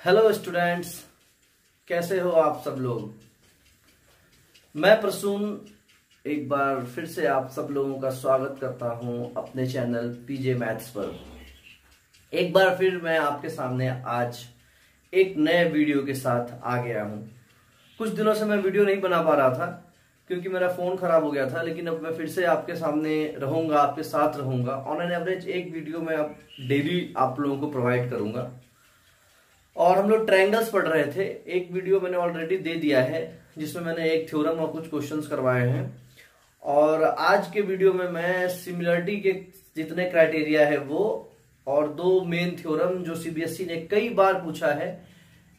Hello students, कैसे हो आप सब लोग। मैं प्रसून एक बार फिर से आप सब लोगों का स्वागत करता हूं अपने चैनल पीजे मैथ्स पर। एक बार फिर मैं आपके सामने आज एक नए वीडियो के साथ आ गया हूं। कुछ दिनों से मैं वीडियो नहीं बना पा रहा था क्योंकि मेरा फ़ोन ख़राब हो गया था, लेकिन अब मैं फिर से आपके सामने रहूँगा, आपके साथ रहूँगा। ऑन एन एवरेज एक वीडियो मैं अब डेली आप लोगों को प्रोवाइड करूँगा। और हम लोग ट्रायंगल्स पढ़ रहे थे। एक वीडियो मैंने ऑलरेडी दे दिया है जिसमें मैंने एक थ्योरम और कुछ क्वेश्चंस करवाए हैं। और आज के वीडियो में मैं सिमिलरिटी के जितने क्राइटेरिया है वो और दो मेन थ्योरम जो सीबीएसई ने कई बार पूछा है,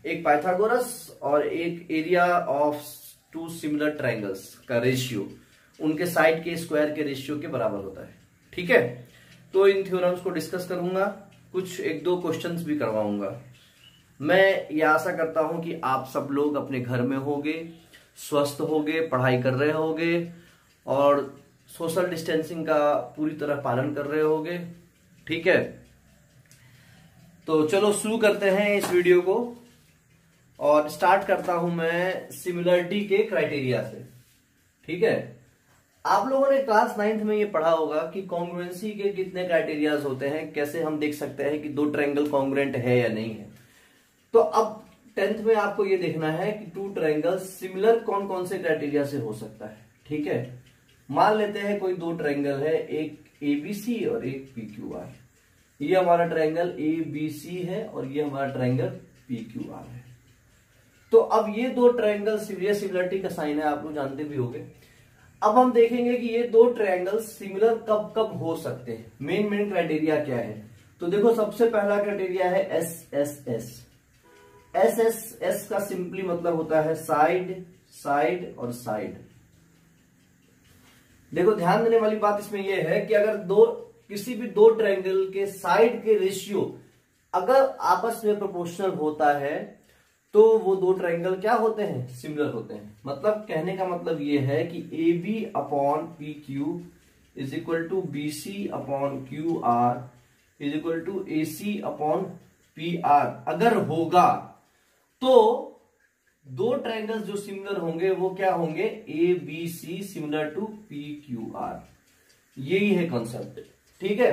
एक पाइथागोरस और एक area of two similar triangles का रेशियो उनके साइड के स्क्वायर के रेशियो के बराबर होता है। ठीक है, तो इन थ्योरम्स को डिस्कस करूंगा, कुछ एक दो क्वेश्चंस भी करवाऊंगा। मैं ये आशा करता हूं कि आप सब लोग अपने घर में होंगे, स्वस्थ होंगे, पढ़ाई कर रहे होंगे और सोशल डिस्टेंसिंग का पूरी तरह पालन कर रहे होंगे। ठीक है, तो चलो शुरू करते हैं इस वीडियो को और स्टार्ट करता हूं मैं सिमिलरिटी के क्राइटेरिया से। ठीक है, आप लोगों ने क्लास 9th में ये पढ़ा होगा कि कॉन्ग्रुएंसी के कितने क्राइटेरियाज होते हैं, कैसे हम देख सकते हैं कि दो ट्रायंगल कॉन्ग्रुएंट है या नहीं है। तो अब 10th में आपको ये देखना है कि टू ट्रायंगल्स सिमिलर कौन कौन से क्राइटेरिया से हो सकता है। ठीक है, मान लेते हैं कोई दो ट्रायंगल है, एक एबीसी और एक पीक्यूआर। ये हमारा ट्रायंगल एबीसी है और ये हमारा ट्रायंगल पीक्यूआर है। तो अब ये दो ट्रायंगल सिमिलरिटी का साइन है, आप लोग जानते भी होंगे। अब हम देखेंगे कि ये दो ट्रायंगल सिमिलर कब कब हो सकते हैं, मेन क्राइटेरिया क्या है। तो देखो, सबसे पहला क्राइटेरिया है S S S. S S S का सिंपली मतलब होता है साइड, साइड और साइड। देखो, ध्यान देने वाली बात इसमें यह है कि अगर किसी भी दो ट्रायंगल के साइड के रेशियो अगर आपस में प्रोपोर्शनल होता है तो वो दो ट्रायंगल क्या होते हैं, सिमिलर होते हैं। मतलब कहने का मतलब ये है कि A B upon P Q is equal to B C upon Q R is equal to A C upon P R अगर होगा तो दो ट्रायंगल्स जो सिमिलर होंगे वो क्या होंगे, A B C similar to P Q R. यही है कॉन्सेप्ट। ठीक है,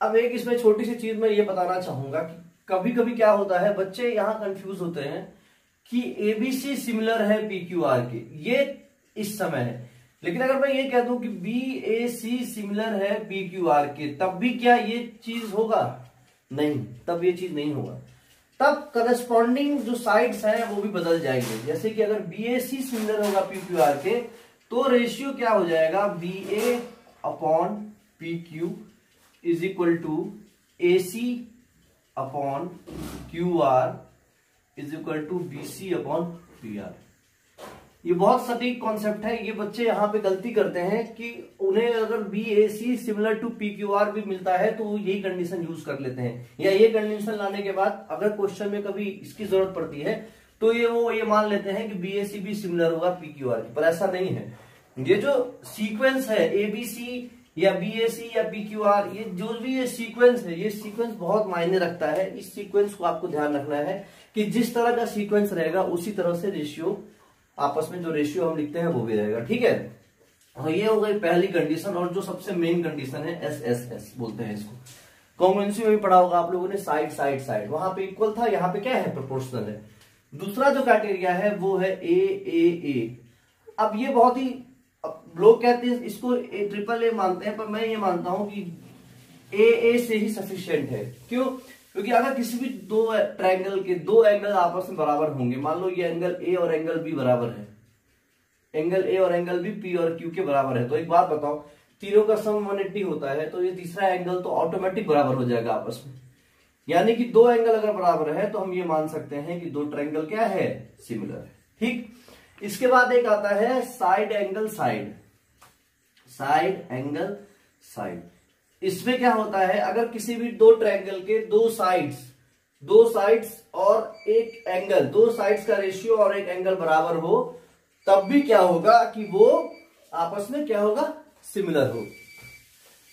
अब एक इसमें छोटी सी चीज मैं ये बताना चाहूंगा कि कभी कभी क्या होता है, बच्चे यहां कंफ्यूज होते हैं कि एबीसी सिमिलर है पी क्यू आर के, ये इस समय है। लेकिन अगर मैं ये कह दूं कि बी ए सी सिमिलर है पी क्यू आर के, तब भी क्या ये चीज होगा? नहीं, तब ये चीज नहीं होगा। तब करस्पॉन्डिंग जो साइड्स हैं वो भी बदल जाएंगे। जैसे कि अगर बी ए सी सिमिलर होगा पी क्यू आर के तो रेशियो क्या हो जाएगा, B A upon P Q is equal to A C upon Q R is equal to B C upon P R. ये बहुत सटीक कॉन्सेप्ट है। ये बच्चे यहाँ पे गलती करते हैं कि उन्हें अगर B A C similar to P Q R भी मिलता है तो यही कंडीशन यूज कर लेते हैं, या ये कंडीशन लाने के बाद अगर क्वेश्चन में कभी इसकी जरूरत पड़ती है तो ये मान लेते हैं कि बी ए सी भी सिमिलर होगा पी क्यू आर की, पर ऐसा नहीं है। ये जो सीक्वेंस है ए बी सी या बी ए सी या पी क्यू आर, ये जो भी ये सीक्वेंस है, ये सीक्वेंस बहुत मायने रखता है। इस सीक्वेंस को आपको ध्यान रखना है कि जिस तरह का सीक्वेंस रहेगा उसी तरह से रेशियो, आपस में जो रेशियो हम लिखते हैं वो भी रहेगा। ठीक है, और ये हो गई पहली कंडीशन। और जो सबसे मेन कंडीशन है एस एस एस बोलते हैं इसको। कॉन्ग्रुएंसी में भी पढ़ा होगा आप लोगों ने, साइड साइड साइड, वहां पे इक्वल था, यहाँ पे क्या है, प्रोपोर्शनल है। दूसरा जो क्राइटेरिया है वो है ए ए ए। अब ये बहुत ही, लोग कहते हैं इसको ट्रिपल ए मानते हैं, पर मैं ये मानता हूं कि ए से ही सफिशिएंट है। क्यों? क्योंकि अगर किसी भी दो ट्रायंगल के दो एंगल आपस में बराबर होंगे, मान लो ये एंगल ए और एंगल बी बराबर है, एंगल ए और एंगल बी पी और क्यू के बराबर है, तो एक बात बताओ, तीनों का सम 180 होता है तो ये तीसरा एंगल तो ऑटोमेटिक बराबर हो जाएगा आपस में। यानी कि दो एंगल अगर बराबर है तो हम ये मान सकते हैं कि दो ट्रायंगल क्या है, सिमिलर है। ठीक, इसके बाद एक आता है side angle side, side angle side. इसमें क्या होता है, अगर किसी भी दो ट्रायंगल के दो साइड्स और एक एंगल, दो साइड्स का रेशियो और एक एंगल बराबर हो, तब भी क्या होगा कि वो आपस में क्या होगा, सिमिलर हो।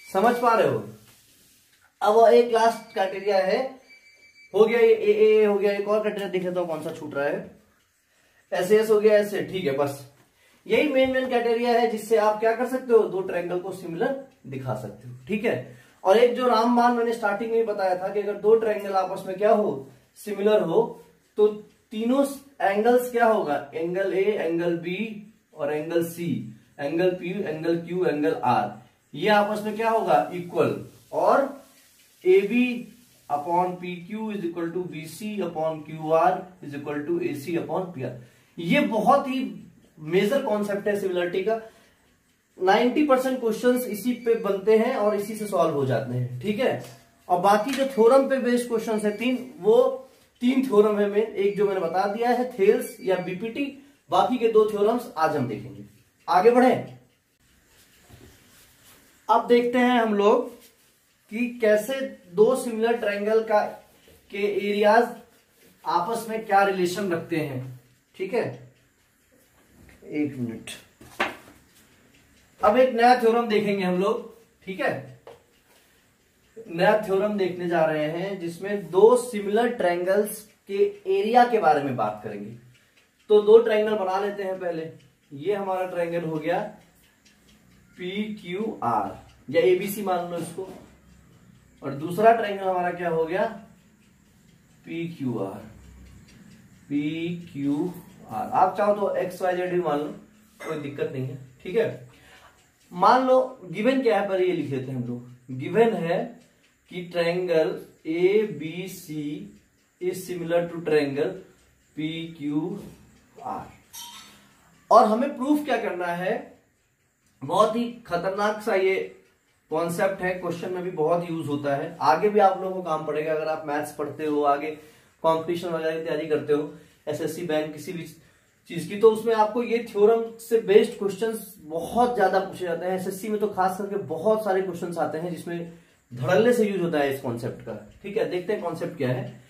समझ पा रहे हो? अब एक लास्ट क्राइटेरिया है हो गया ये ए हो गया। एक और क्राइटेरिया देख लेता हूं कौन सा छूट रहा है। एस हो गया, ऐसे, ठीक है। बस यही मेन क्राइटेरिया है जिससे आप क्या कर सकते हो, दो ट्रायंगल को सिमिलर दिखा सकते हो, ठीक है। और एक जो रामबाण मैंने स्टार्टिंग में बताया था कि अगर दो ट्रायंगल आपस में क्या हो, सिमिलर हो, तो तीनों एंगल्स क्या होगा, एंगल ए, एंगल बी और angle C, angle P, angle Q, angle R, ये आपस में क्या होगा, इक्वल। और A B upon P Q is equal to B C upon Q R is equal to A C upon P R. ये बहुत ही मेजर कॉन्सेप्ट है सिमिलरिटी का। 90% क्वेश्चंस इसी पे बनते हैं और इसी से सॉल्व हो जाते हैं, ठीक है। और बाकी जो थ्योरम पे बेस्ड क्वेश्चंस है तीन थ्योरम है मेन। एक जो मैंने बता दिया है थेल्स या बीपीटी, बाकी के दो थ्योरम्स आज हम देखेंगे। आगे बढ़े, अब देखते हैं हम लोग कि कैसे दो सिमिलर ट्रायंगल के एरियाज आपस में क्या रिलेशन रखते हैं, ठीक है। एक मिनट, अब एक नया थ्योरम देखेंगे हम लोग, ठीक है। नया थ्योरम देखने जा रहे हैं जिसमें दो सिमिलर ट्रायंगल्स के एरिया के बारे में बात करेंगे। तो दो ट्रायंगल बना लेते हैं पहले। ये हमारा ट्रायंगल हो गया पी क्यू आर या एबीसी मान लो इसको, और दूसरा ट्रायंगल हमारा क्या हो गया, P Q are, P Q are. आप चाहो तो एक्स वाई जेड भी मान लो, कोई दिक्कत नहीं है, ठीक है। मान लो गिवन क्या है, पर ये लिख लेते हैं हम लोग। गिवन है कि triangle A B C is similar to triangle P Q R. और हमें प्रूफ क्या करना है, बहुत ही खतरनाक सा ये कॉन्सेप्ट है, क्वेश्चन में भी बहुत यूज होता है, आगे भी आप लोगों को काम पड़ेगा। अगर आप मैथ्स पढ़ते हो, आगे कंपटीशन वगैरह की तैयारी करते हो, एसएससी बैंक किसी भी चीज की, तो उसमें आपको ये थ्योरम से बेस्ड क्वेश्चंस बहुत ज्यादा पूछे जाते हैं। एसएससी में तो खास करके बहुत सारे क्वेश्चंस आते हैं जिसमें धड़ल्ले से यूज होता है इस कॉन्सेप्ट का, ठीक है। देखते हैं कॉन्सेप्ट क्या है।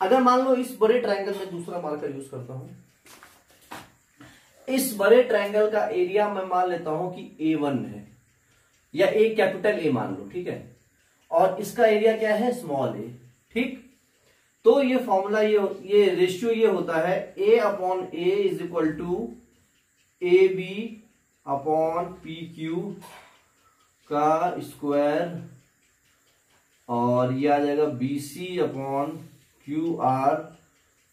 अगर मान लो इस बड़े ट्रायंगल में, दूसरा मार्कर यूज करता हूं, इस बड़े ट्रायंगल का एरिया मैं मान लेता हूं कि A1 है, या ए कैपिटल ए मान लो, ठीक है। और इसका एरिया क्या है, स्मॉल ए, ठीक। तो ये फॉर्मूला, ये रेशियो ये होता है A upon A is equal to A B upon P Q का स्क्वायर, और ये आ जाएगा B C upon Q R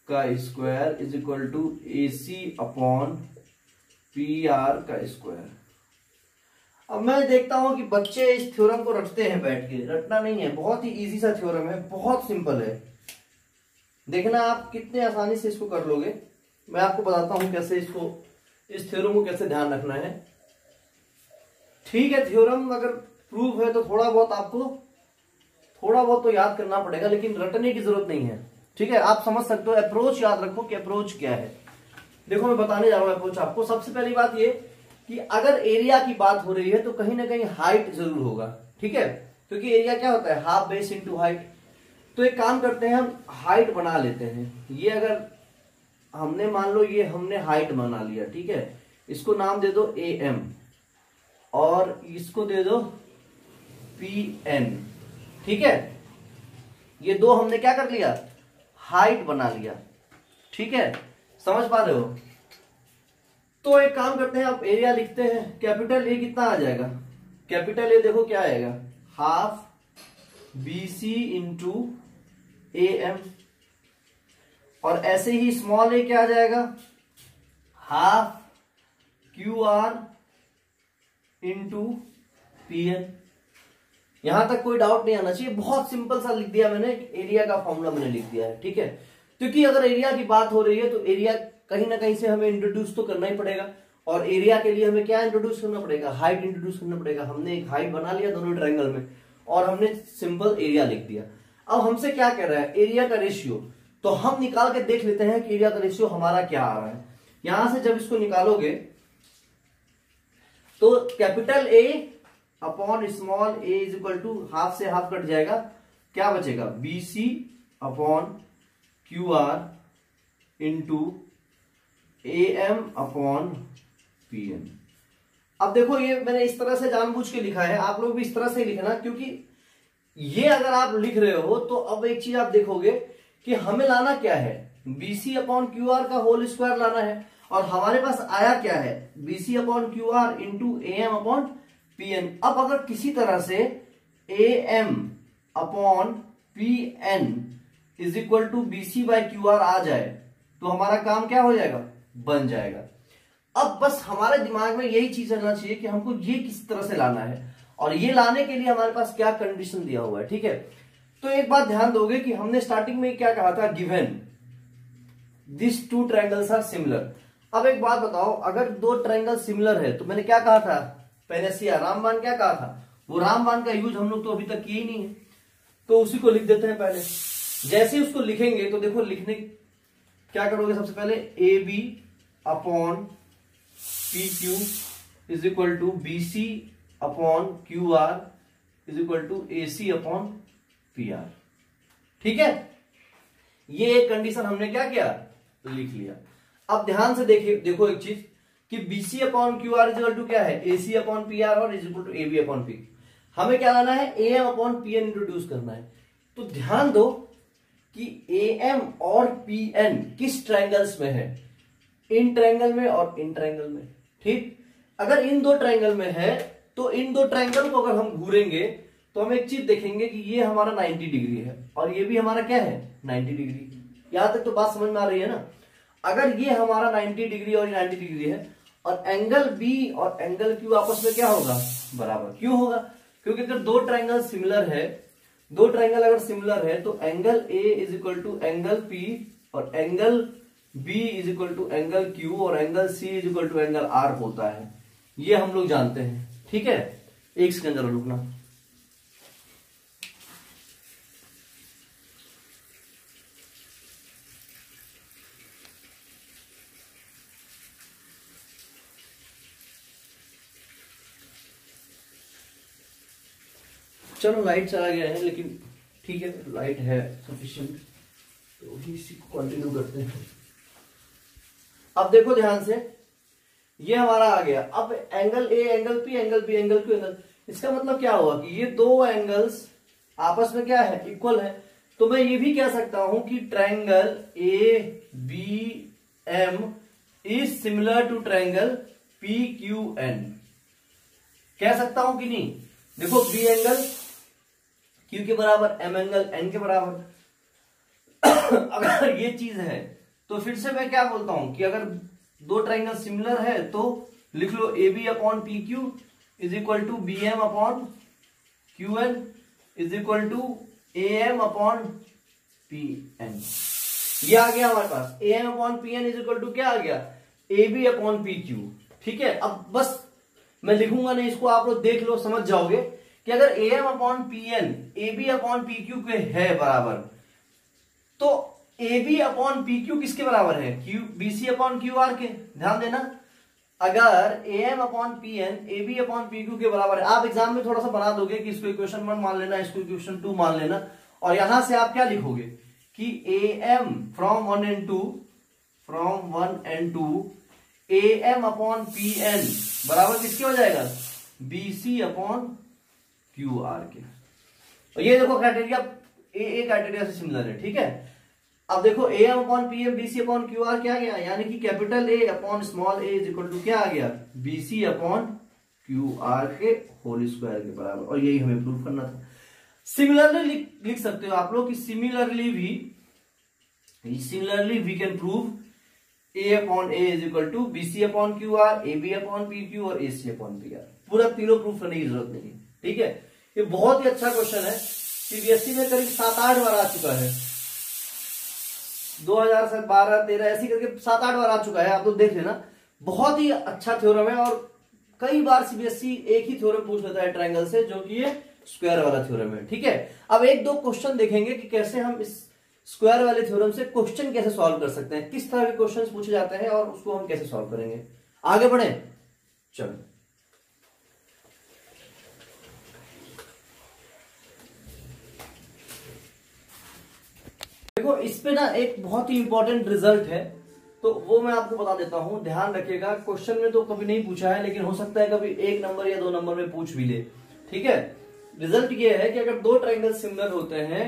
का square is equal to A C upon P R का स्क्वायर। अब मैं देखता हूं कि बच्चे इस थ्योरम को रटते हैं बैठ के। रटना नहीं है, बहुत ही इजी सा थ्योरम है, बहुत सिंपल है। देखना आप कितने आसानी से इसको कर लोगे। मैं आपको बताता हूं कैसे इस थ्योरम को कैसे ध्यान रखना है, ठीक है। थ्योरम अगर प्रूफ है तो थोड़ा बहुत तो याद करना पड़ेगा, लेकिन रटने की जरूरत नहीं है, ठीक है। आप समझ सकते हो, अप्रोच याद रखो कि अप्रोच क्या है। देखो मैं बताने जा रहा हूं अप्रोच आपको। सबसे पहली बात ये कि अगर एरिया की बात हो रही है तो कहीं ना कहीं हाइट जरूर होगा, ठीक है, क्योंकि एरिया क्या होता है, हाफ बेस इनटू हाइट। तो एक काम करते हैं, हम हाइट बना लेते हैं। ये अगर हमने मान लो ये हमने हाइट बना लिया, ठीक है। इसको नाम दे दो AM और इसको दे दो PN, ठीक है। ये दो हमने क्या कर लिया, हाइट बना लिया, ठीक है। समझ पा रहे हो। तो एक काम करते हैं, आप एरिया लिखते हैं। कैपिटल ए कितना आ जाएगा, कैपिटल ए देखो क्या आएगा, हाफ BC इंटू AM, और ऐसे ही स्मॉल ए क्या आ जाएगा, हाफ QR इंटू PN। यहां तक कोई डाउट नहीं आना चाहिए, बहुत सिंपल सा लिख दिया मैंने, एरिया का फॉर्मूला मैंने लिख दिया है, ठीक है। क्योंकि अगर एरिया की बात हो रही है तो एरिया कहीं ना कहीं से हमें इंट्रोड्यूस तो करना ही पड़ेगा, और एरिया के लिए हमें क्या इंट्रोड्यूस करना पड़ेगा, हाइट इंट्रोड्यूस करना पड़ेगा। हमने एक हाइट बना लिया दोनों ट्रायंगल में, और हमने सिंपल एरिया लिख दिया। अब हमसे क्या कह रहा है, एरिया का रेशियो। तो हम निकाल के देख लेते हैं कि एरिया का रेशियो हमारा क्या आ रहा है। यहां से जब इसको निकालोगे तो capital A upon small A is equal to half से हाफ कट जाएगा, क्या बचेगा, BC upon QR into AM upon PN। अब देखो ये मैंने इस तरह से जानबूझ के लिखा है, आप लोग भी इस तरह से लिखना, क्योंकि ये अगर आप लिख रहे हो तो अब एक चीज आप देखोगे कि हमें लाना क्या है, BC अपॉन QR का होल स्क्वायर लाना है, और हमारे पास आया क्या है, BC upon QR into AM upon PN। अब अगर किसी तरह से AM upon PN is equal to BC by QR आ जाए तो हमारा काम क्या हो जाएगा, बन जाएगा। अब बस हमारे दिमाग में यही चीज रहना चाहिए कि हमको ये किस तरह से लाना है, और ये लाने के लिए हमारे पास क्या कंडीशन दिया हुआ है, ठीक है। तो एक बात ध्यान दोगे कि हमने स्टार्टिंग में क्या कहा था, given this two triangles are similar. अब एक बात बताओ, अगर दो ट्रायंगल सिमिलर है तो मैंने क्या कहा था, पेनेसिया रामबाण क्या कहा था, वो रामबाण का यूज हम लोग तो अभी तक किए ही नहीं है, तो उसी को लिख देते हैं पहले। जैसे ही उसको लिखेंगे तो देखो लिखने क्या करोगे, सबसे पहले AB upon PQ is equal to BC upon QR is equal to AC upon PR, ठीक है। ये एक कंडीशन हमने क्या किया, लिख लिया। अब ध्यान से देखो एक चीज कि BC upon QR is equal to क्या है, AC अपॉन PR और is equal to AB upon PQ। हमें क्या लाना है, AM अपॉन PN इंट्रोड्यूस करना है। तो ध्यान दो कि AM और PN किस ट्रायंगल्स में है, इन ट्रायंगल में और इन ट्रायंगल में, ठीक। अगर इन दो ट्रायंगल में है तो इन दो ट्रायंगल को अगर हम घूरेंगे तो हम एक चीज देखेंगे कि ये हमारा 90 डिग्री है और ये भी हमारा क्या है, 90 डिग्री। यहां तक तो बात समझ में आ रही है ना। अगर ये हमारा 90 डिग्री और 90 डिग्री है और एंगल B और एंगल Q आपस में क्या होगा, बराबर। क्यों होगा, क्योंकि अगर दो ट्रायंगल सिमिलर है, दो ट्रायंगल अगर सिमिलर है तो angle A is equal to angle P और angle B is equal to angle Q और angle C is equal to angle R होता है। ये हम लोग जानते हैं, ठीक है। एक सेकंड जरा रुकना। चलो लाइट चला गया है, लेकिन ठीक है, लाइट है सफिशिएंट, तो इसी को कंटिन्यू करते हैं। अब देखो ध्यान से, ये हमारा आ गया। अब angle A angle P angle B angle Q angle, इसका मतलब क्या हुआ कि ये दो एंगल्स आपस में क्या है, इक्वल है। तो मैं ये भी कह सकता हूं कि triangle ABM is similar to triangle PQN, कह सकता हूं कि नहीं। देखो B एंगल Q के बराबर, M एंगल N के बराबर। अगर ये चीज है तो फिर से मैं क्या बोलता हूं कि अगर दो ट्रायंगल सिमिलर है तो लिख लो AB upon PQ is equal to BM upon QN is equal to AM upon PN। ये आ गया हमारे पास, AM upon PN is equal to क्या आ गया, AB अपॉन PQ, ठीक है। अब बस मैं लिखूंगा नहीं, इसको आप लोग देख लो, समझ जाओगे कि अगर AM upon PN AB upon PQ के है बराबर, तो AB अपॉन PQ किसके बराबर है, BC अपॉन QR के। ध्यान देना, अगर AM upon PN AB upon PQ के बराबर है, आप एग्जाम में थोड़ा सा बना दोगे कि इसको इक्वेशन 1 मान लेना, इसको इक्वेशन 2 मान लेना, और यहां से आप क्या लिखोगे कि AM from 1 and 2 AM upon PN बराबर किसके हो जाएगा, BC अपॉन QR के। और ये देखो क्राइटेरिया ए क्राइटेरिया से सिमिलर है, ठीक है। अब देखो AM upon PM BC upon QR क्या गया, यानी कि capital A upon small a is equal to क्या आ गया, BC अपॉन QR के होल स्क्वायर के बराबर। और यही हमें प्रूव करना था। सिमिलरली लिख सकते हो आप लोग कि similarly we can prove A upon A is equal to BC upon QR, AB upon PQ और AC अपॉन PR। पूरा तीनों प्रूफ करने की जरूरत नहीं, ठीक है। ये बहुत ही अच्छा क्वेश्चन है, सीबीएसई में करीब 7-8 बार आ चुका है, 2012-13 ऐसी करके 7-8 बार आ चुका है, आप लोग देख लेना। बहुत ही अच्छा थ्योरम है और कई बार सीबीएसई एक ही थ्योरम पूछ लेता है ट्रायंगल से, जो कि ये स्क्वायर वाला थ्योरम है, ठीक है। अब एक दो क्वेश्चन देखेंगे कि कैसे हम इस स्क्वायर वाले थ्योरम से क्वेश्चन कैसे सॉल्व कर सकते हैं, किस तरह के क्वेश्चंस पूछे जाते हैं और उसको हम कैसे सॉल्व करेंगे। आगे बढ़े, चलो। देखो इस पे ना एक बहुत ही इंपॉर्टेंट रिजल्ट है, तो वो मैं आपको बता देता हूं, ध्यान रखिएगा। क्वेश्चन में तो कभी नहीं पूछा है, लेकिन हो सकता है कभी 1 नंबर या 2 नंबर में पूछ भी ले, ठीक है। रिजल्ट ये है कि अगर दो ट्रायंगल सिमिलर होते हैं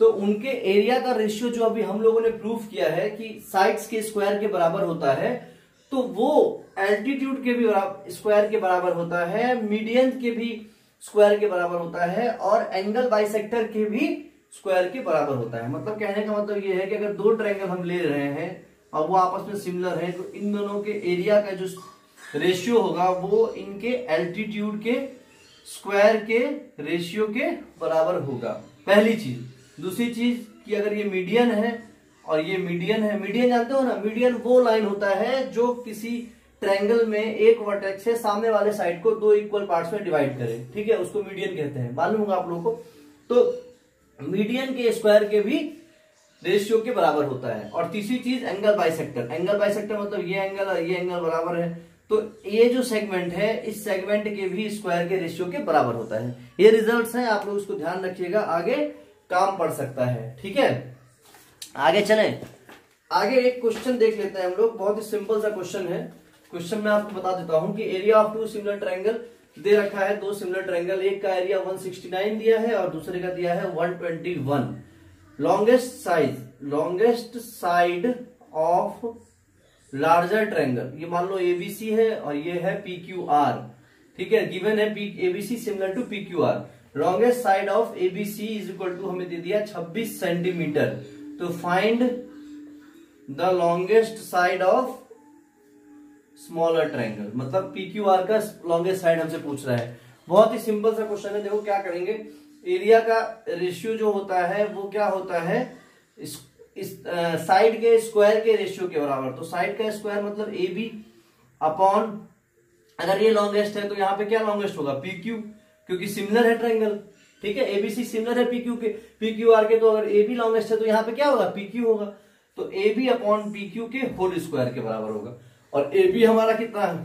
तो उनके एरिया का रेशियो जो अभी हम लोगों ने प्रूफ किया है कि साइड्स के स्क्वायर के बराबर होता है, तो वो एल्टीट्यूड के भी स्क्वायर के बराबर होता है, मीडियन के भी स्क्वायर के बराबर होता है, और एंगल बाइसेक्टर के भी स्क्वायर के बराबर होता है। मतलब कहने का मतलब ये है कि अगर दो ट्रायंगल हम ले रहे हैं और वो आपस में सिमिलर है, तो इन दोनों के एरिया का जो रेशियो होगा वो इनके एल्टीट्यूड के स्क्वायर के रेशियो के बराबर होगा, पहली चीज। दूसरी चीज कि अगर ये मीडियन है और ये मीडियन है, मीडियन जानते हो ना, मीडियन वो लाइन होता है जो किसी ट्रायंगल में एक वर्टेक्स से सामने वाले साइड को दो इक्वल पार्ट्स में डिवाइड करे, ठीक है, उसको मीडियन कहते हैं, मालूम होगा आप लोगों को। तो मीडियन के स्क्वायर के भी रेशियो के बराबर होता है। और तीसरी चीज एंगल बाइसेक्टर, एंगल बाइसेक्टर मतलब ये एंगल और ये एंगल बराबर है, तो ये जो सेगमेंट है इस सेगमेंट के भी स्क्वायर के रेशियो के बराबर होता है। ये रिजल्ट्स हैं, आप लोग इसको ध्यान रखिएगा, आगे काम पड़ सकता है, ठीक है। आगे चलें, आगे एक क्वेश्चन देख लेते हैं हम लोग, बहुत ही सिंपल सा क्वेश्चन है। क्वेश्चन में आपको बता देता हूं कि area of two similar triangle दे रखा है, दो सिमिलर ट्रायंगल, एक का एरिया 169 दिया है और दूसरे का दिया है 121। Longest side of larger triangle, ये मान लो एबीसी है और ये है पीक्यूआर, ठीक है, गिवन है ABC similar to PQR. Longest side of ABC is equal to हमें दे दिया 26 सेंटीमीटर, तो find the longest side of smaller triangle, मतलब पीक्यूआर का लॉन्गेस्ट साइड हमसे पूछ रहा है। बहुत ही सिंपल सा क्वेश्चन है। देखो क्या करेंगे, एरिया का रेशियो जो होता है वो क्या होता है, इस साइड के स्क्वायर के रेशियो के बराबर। तो साइड का स्क्वायर मतलब ए बी अपॉन, अगर ये लॉन्गेस्ट है तो यहाँ पे क्या लॉन्गेस्ट होगा, पी क्यू, क्योंकि सिमिलर है ट्रायंगल, ठीक है, एबीसी सिमिलर है पीक्यू के, पीक्यू आर के, तो अगर ए बी लॉन्गेस्ट है तो यहाँ पे क्या होगा, पीक्यू होगा, तो ए बी अपॉन पीक्यू के होल स्क्वायर के बराबर होगा। और ए बी हमारा कितना है,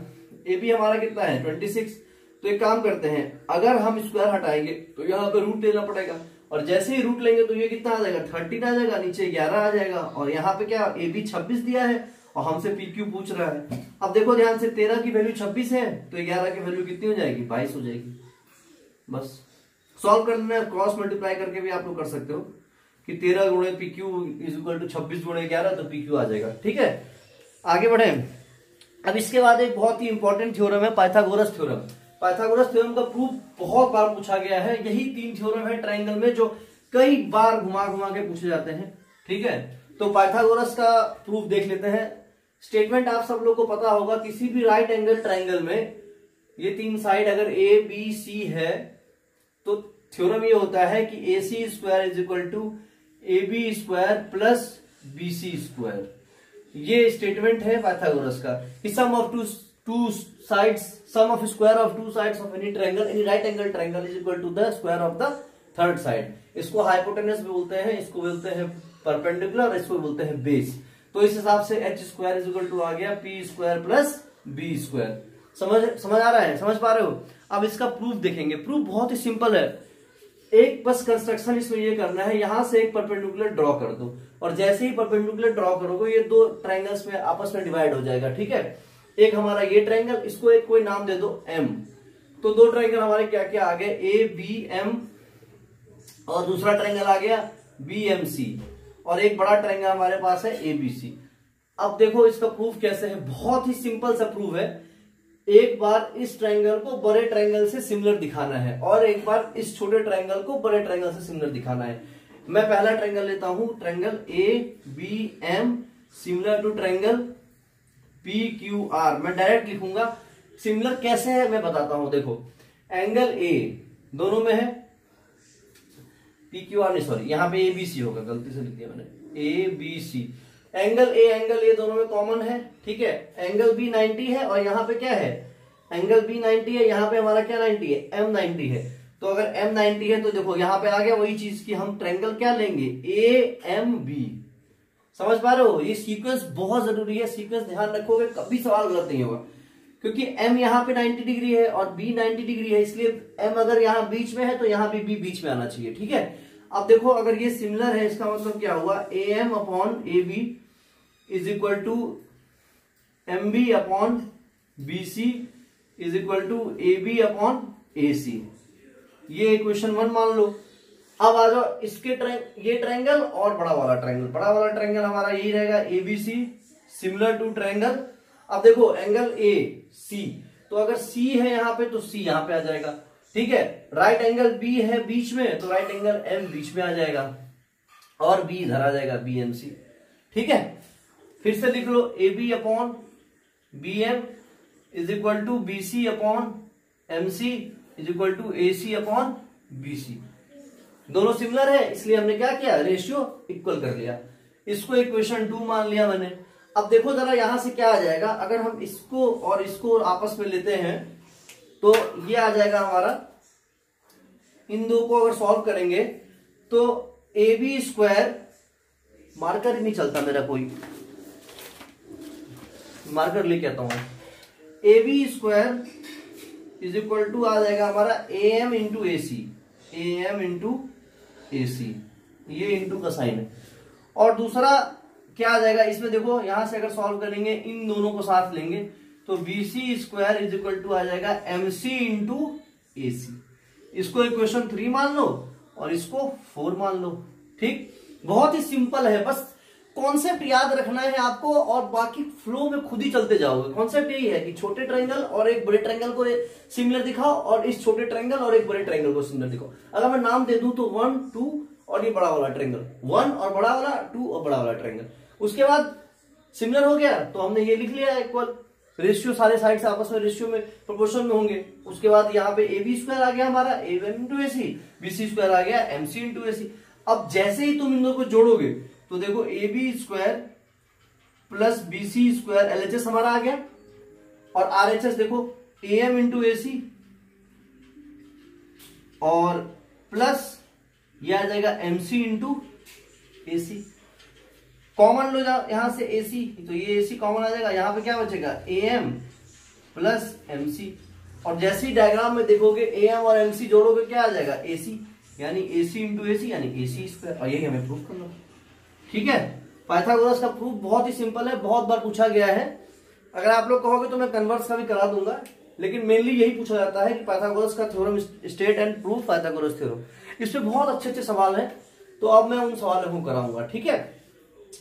ए बी हमारा कितना है 26। तो एक काम करते हैं, अगर हम स्क्वायर हटाएंगे तो यहाँ पे रूट लेना पड़ेगा, और जैसे ही रूट लेंगे तो ये कितना आ जाएगा 13 आ जाएगा, नीचे 11 आ जाएगा, और यहाँ पे क्या ए बी 26 दिया है और हमसे पी क्यू पूछ रहा है। अब देखो ध्यान से, 13 की वैल्यू 26 है तो 11 की वैल्यू कितनी हो जाएगी, 22 हो जाएगी। बस सॉल्व कर लेना, क्रॉस मल्टीप्लाई करके भी आप लोग कर सकते हो कि 13 गुणे P Q is equal to 26 गुणे 11, तो पी क्यू आ जाएगा, ठीक है। आगे बढ़े, अब इसके बाद एक बहुत ही इंपॉर्टेंट थ्योरम है, पाइथागोरस थ्योरम। पाइथागोरस थ्योरम का प्रूफ बहुत बार पूछा गया है, यही 3 थ्योरम है ट्रायंगल में जो कई बार घुमा घुमा के पूछे जाते हैं, ठीक है। तो पाइथागोरस का प्रूफ देख लेते हैं। स्टेटमेंट आप सब लोग को पता होगा, किसी भी राइट एंगल ट्रायंगल में ये 3 साइड अगर ए बी सी है तो थ्योरम ये होता है कि A C square is equal to A B square plus B C square. ये स्टेटमेंट है पाइथागोरस का कि sum of two sides, sum of square of two sides of any triangle, any right angle triangle is equal to the square of the third side. इसको hypotenuse भी बोलते हैं, इसको बोलते हैं परपेंडिकुलर और इसको बोलते हैं बेस। तो इस हिसाब से H square is equal to आ गया P square plus B square. समझ आ रहा है, समझ पा रहे हो। अब इसका प्रूफ देखेंगे, प्रूफ बहुत ही सिंपल है, एक बस कंस्ट्रक्शन इसमें ये करना है, यहां से एक परपेंडिकुलर ड्रॉ कर दो, और जैसे ही परपेंडिकुलर ड्रॉ करोगे ये दो ट्रायंगल्स में आपस में डिवाइड हो जाएगा, ठीक है। एक हमारा ये ट्रायंगल, इसको एक कोई नाम दे दो एम, तो दो ट्रायंगल हमारे क्या क्या आ गए, ए बी एम, और दूसरा ट्रायंगल आ गया बी एम सी, और एक बड़ा ट्रायंगल हमारे पास है ए बी सी। अब देखो इसका प्रूफ कैसे है, बहुत ही सिंपल सा प्रूफ है। एक बार इस ट्रायंगल को बड़े ट्रायंगल से सिमिलर दिखाना है और एक बार इस छोटे ट्रायंगल को बड़े ट्रायंगल से सिमिलर दिखाना है। मैं पहला ट्रायंगल लेता हूं, triangle A B M similar to triangle P Q R. मैं डायरेक्ट लिखूंगा, सिमिलर कैसे है मैं बताता हूं। देखो एंगल ए दोनों में है, पी क्यू आर नहीं, सॉरी यहाँ पे ए बी सी होगा, गलती से लिख दिया मैंने, ए बी सी। एंगल ए दोनों में कॉमन है, ठीक है। एंगल बी 90 है और यहाँ पे क्या है, एंगल बी 90 है, यहाँ पे हमारा क्या 90 है, एम 90 है। तो अगर एम 90 है तो देखो यहाँ पे आ गया वही चीज कि हम ट्रायंगल क्या लेंगे, ए एम बी। समझ पा रहे हो, ये सीक्वेंस बहुत जरूरी है, सीक्वेंस ध्यान रखोगे कभी सवाल गलत नहीं होगा, क्योंकि एम यहाँ पे 90 डिग्री है और बी 90 डिग्री है, इसलिए एम अगर यहाँ बीच में है तो यहाँ भी बी बीच में आना चाहिए, ठीक है। अब देखो अगर ये सिमिलर है, इसका मतलब क्या हुआ, A M upon A B is equal to M B upon B C is equal to A B upon A C. ये इक्वेशन 1 मान लो। अब आ जाओ इसके ये ट्रायंगल और बड़ा वाला ट्रायंगल। बड़ा वाला ट्रायंगल हमारा यही रहेगा एबीसी सिमिलर टू ट्रायंगल। अब देखो एंगल ए सी, तो अगर सी है यहां पे तो सी यहां पे आ जाएगा, ठीक है। राइट एंगल बी है बीच में, तो राइट एंगल एम बीच में आ जाएगा और बी इधर आ जाएगा बीएमसी, ठीक है। फिर से लिख लो A B upon B M is equal to B C upon M C is equal to A C upon B C. दोनों सिमिलर है इसलिए हमने क्या किया, रेशियो इक्वल कर लिया। इसको इक्वेशन 2 मान लिया मैंने। अब देखो जरा यहां से क्या आ जाएगा, अगर हम इसको और इसको आपस में लेते हैं तो ये आ जाएगा हमारा, इन दो को अगर सॉल्व करेंगे तो ए बी स्क्वायर, मार्कर ही नहीं चलता मेरा, कोई मार्कर लेके आता हूं, A B square is equal to आ जाएगा हमारा A M into A C, A M into A C, ये इंटू का साइन है। और दूसरा क्या आ जाएगा इसमें, देखो यहां से अगर सॉल्व करेंगे इन दोनों को साथ लेंगे तो B C square is equal to आ जाएगा एम सी इंटू ए सी। इसको इक्वेशन 3 मान लो और इसको 4 मान लो, ठीक। बहुत ही सिंपल है, बस कॉन्सेप्ट याद रखना है आपको और बाकी फ्लो में खुद ही चलते जाओगे। कॉन्सेप्ट यही है कि छोटे ट्रायंगल और एक बड़े ट्रायंगल को सिमिलर दिखाओ और इस छोटे ट्रायंगल और एक बड़े ट्रायंगल को सिमिलर दिखाओ। अगर मैं नाम दे दूं तो 1 2 और ये बड़ा वाला ट्रायंगल, 1 और बड़ा वाला, 2 और बड़ा वाला ट्रायंगल। उसके बाद सिमिलर हो गया तो हमने ये लिख लिया इक्वल, रेशियो सारे साइड से आपस में रेशियो में प्रोपोर्शन में होंगे। उसके बाद यहाँ पे ए बी स्क्वायर आ गया हमारा, A M into A C, B C square आ गया एम सी इंटू ए सी। अब जैसे ही तुम इन दोनों को जोड़ोगे तो देखो a B square plus B C square LHS हमारा आ गया और आरएचएस देखो ए एम इंटू ए सी और प्लस ये आ जाएगा M C into A C. Common लो जाओ यहां से ए सी, तो ये ए सी कॉमन आ जाएगा, यहां पे क्या बचेगा A M plus M C. और जैसे ही डायग्राम में देखोगे ए एम और एम सी जोड़ोगे क्या आ जाएगा ए सी, यानी ए सी इंटू ए सी यानी ए सी स्क्वायर। और यही हमें प्रूफ करना, ठीक है। पाइथागोरस का प्रूफ बहुत ही सिंपल है, बहुत बार पूछा गया है। अगर आप लोग कहोगे तो मैं कन्वर्स का भी करा दूंगा, लेकिन मेनली यही पूछा जाता है कि पाइथागोरस का theorem state and proof Pythagoras theorem. इसमें बहुत अच्छे अच्छे सवाल हैं, तो अब मैं उन सवालों को कराऊंगा, ठीक है।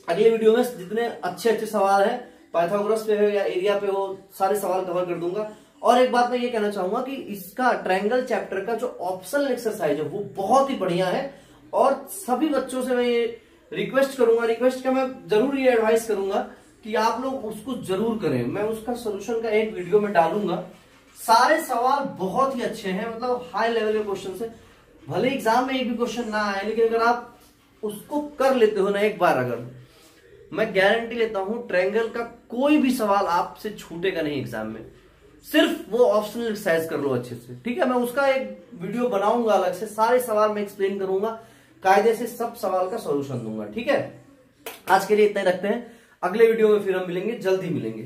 अगले वीडियो में जितने अच्छे अच्छे सवाल हैं पाइथागोरस पे हो या एरिया पे हो, सारे सवाल कवर कर दूंगा। और एक बात मैं ये कहना चाहूंगा कि इसका ट्रायंगल चैप्टर का जो ऑप्शनल एक्सरसाइज है वो बहुत ही बढ़िया है और सभी बच्चों से मैं ये रिक्वेस्ट करूंगा, रिक्वेस्ट का मैं जरूर ये एडवाइस करूंगा कि आप लोग उसको जरूर करें। मैं उसका सोल्यूशन का एक वीडियो में डालूंगा। सारे सवाल बहुत ही अच्छे हैं, मतलब हाई लेवल के क्वेश्चन है। भले एग्जाम में एक भी क्वेश्चन ना आए, लेकिन अगर आप उसको कर लेते हो ना एक बार, अगर मैं गारंटी लेता हूं ट्रायंगल का कोई भी सवाल आपसे छूटेगा नहीं एग्जाम में। सिर्फ वो ऑप्शनल एक्सरसाइज कर लो अच्छे से, ठीक है। मैं उसका एक वीडियो बनाऊंगा अलग से, सारे सवाल मैं एक्सप्लेन करूंगा, कायदे से सब सवाल का सॉल्यूशन दूंगा, ठीक है। आज के लिए इतना ही रखते हैं, अगले वीडियो में फिर हम मिलेंगे, जल्दी मिलेंगे।